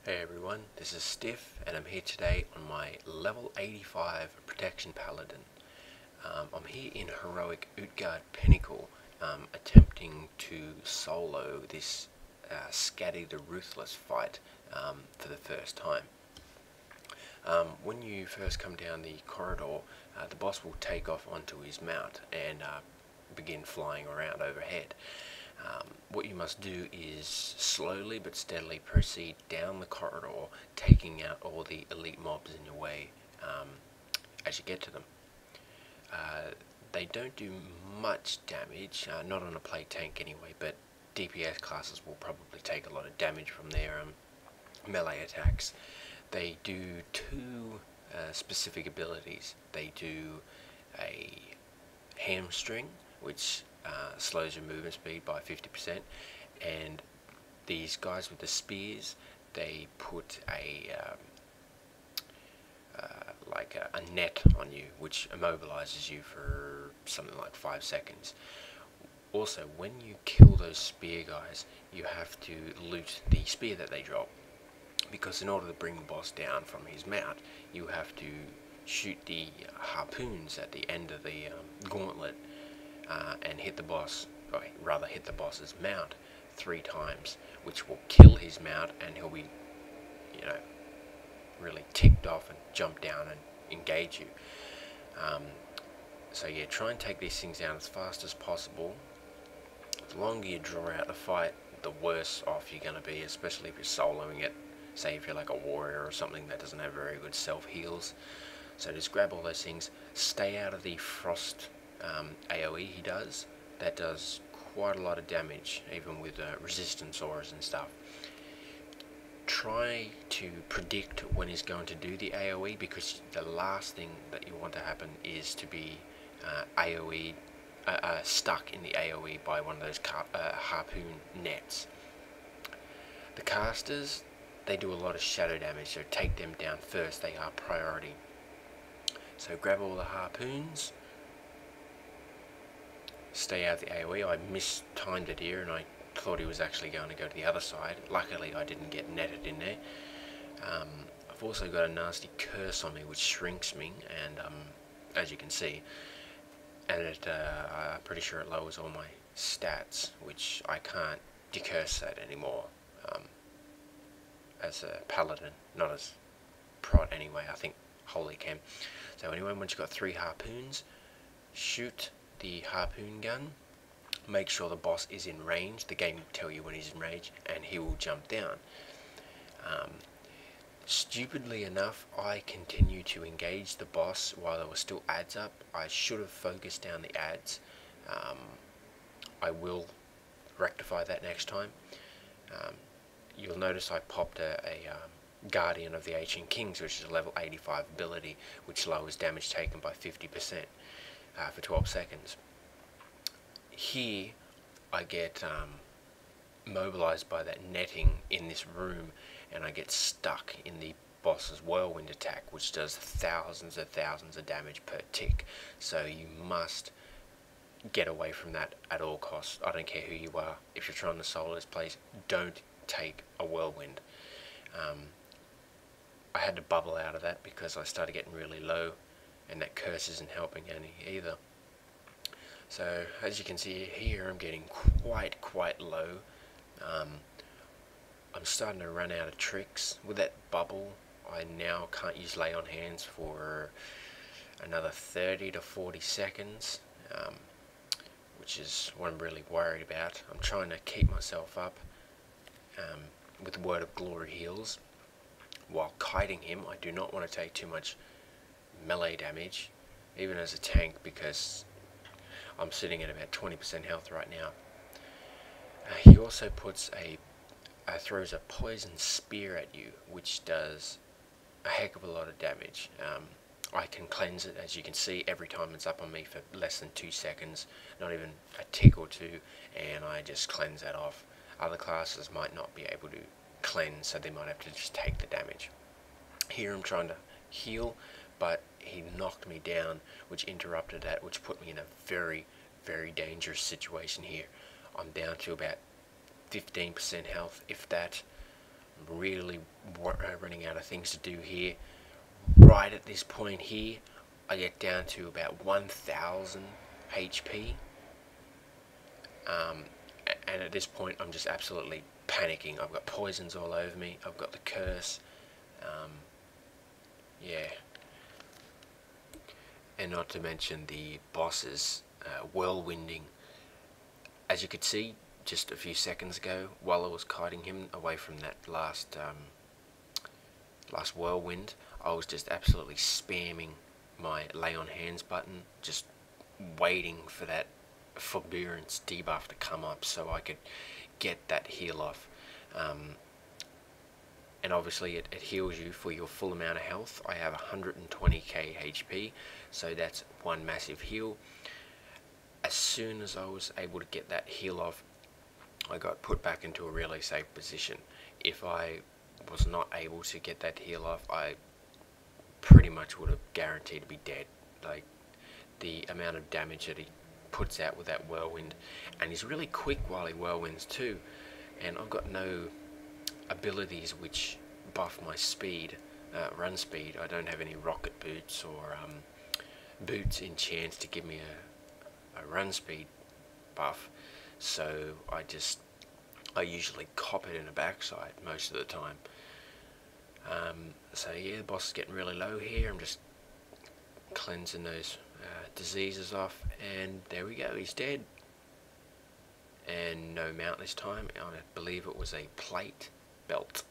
Hey everyone, this is Stiff and I'm here today on my level 85 Protection Paladin. I'm here in heroic Utgarde Pinnacle, attempting to solo this Skadi the Ruthless fight for the first time. When you first come down the corridor, the boss will take off onto his mount and begin flying around overhead. What you must do is slowly but steadily proceed down the corridor, taking out all the elite mobs in your way as you get to them. They don't do much damage, not on a plate tank anyway, but DPS classes will probably take a lot of damage from their melee attacks. They do two specific abilities. They do a hamstring, which slows your movement speed by 50%, and these guys with the spears, they put a net on you, which immobilizes you for something like 5 seconds. Also, when you kill those spear guys, you have to loot the spear that they drop, because in order to bring the boss down from his mount, you have to shoot the harpoons at the end of the gauntlet and hit the boss, or rather hit the boss's mount 3 times, which will kill his mount, and he'll be, really ticked off and jump down and engage you. So yeah, try and take these things down as fast as possible. The longer you draw out the fight, the worse off you're going to be, especially if you're soloing it. Say if you're like a warrior or something that doesn't have very good self-heals. So just grab all those things, stay out of the frost AoE he does. That does quite a lot of damage, even with resistance auras and stuff. Try to predict when he's going to do the AoE, because the last thing that you want to happen is to be stuck in the AoE by one of those harpoon nets. The casters, they do a lot of shadow damage, so take them down first. They are priority. So grab all the harpoons, stay out of the AoE. I mistimed it here and I thought he was actually going to go to the other side. Luckily I didn't get netted in there. I've also got a nasty curse on me which shrinks me, and as you can see, and I'm pretty sure it lowers all my stats, which I can't decurse that anymore as a paladin, not as prot anyway. I think holy can. So anyway, once you've got 3 harpoons, shoot the harpoon gun. Make sure the boss is in range. The game will tell you when he's in range, and he will jump down. Stupidly enough, I continue to engage the boss while there were still ads up. I should have focused down the ads. I will rectify that next time. You'll notice I popped a Guardian of the Ancient Kings, which is a level 85 ability, which lowers damage taken by 50% for 12 seconds. Here, I get mobilized by that netting in this room, and I get stuck in the boss's whirlwind attack, which does thousands of damage per tick. So you must get away from that at all costs. I don't care who you are. If you're trying to solo this place, don't take a whirlwind. I had to bubble out of that because I started getting really low, and that curse isn't helping any either. So as you can see here, I'm getting quite low. I'm starting to run out of tricks. With that bubble, I now can't use lay on hands for another 30 to 40 seconds, which is what I'm really worried about. I'm trying to keep myself up with Word of Glory heals while kiting him. I do not want to take too much melee damage, even as a tank, because I'm sitting at about 20% health right now. He also puts throws a poison spear at you, which does a heck of a lot of damage. I can cleanse it, as you can see, every time it's up on me for less than 2 seconds, not even a tick or two, and I just cleanse that off. Other classes might not be able to cleanse, so they might have to just take the damage. Here I'm trying to heal, but he knocked me down, which interrupted that, which put me in a very dangerous situation here. I'm down to about 15% health, if that. I'm really running out of things to do here. Right at this point here, I get down to about 1000 HP. And at this point I'm just absolutely panicking. I've got poisons all over me, I've got the curse, yeah. And not to mention the boss's whirlwinding. As you could see just a few seconds ago, while I was kiting him away from that last whirlwind, I was just absolutely spamming my lay on hands button, just waiting for that forbearance debuff to come up so I could get that heal off. And obviously it heals you for your full amount of health. I have 120k HP, so that's one massive heal. As soon as I was able to get that heal off, I got put back into a really safe position. If I was not able to get that heal off, I pretty much would have guaranteed to be dead. Like, the amount of damage that he puts out with that whirlwind, and he's really quick while he whirlwinds too, and I've got no abilities which buff my speed, run speed. I don't have any rocket boots or boots in chance to give me a run speed buff, so I usually cop it in a backside most of the time. So yeah, the boss is getting really low here. I'm just cleansing those diseases off, and there we go, he's dead. And no mount this time. I believe it was a plate belt.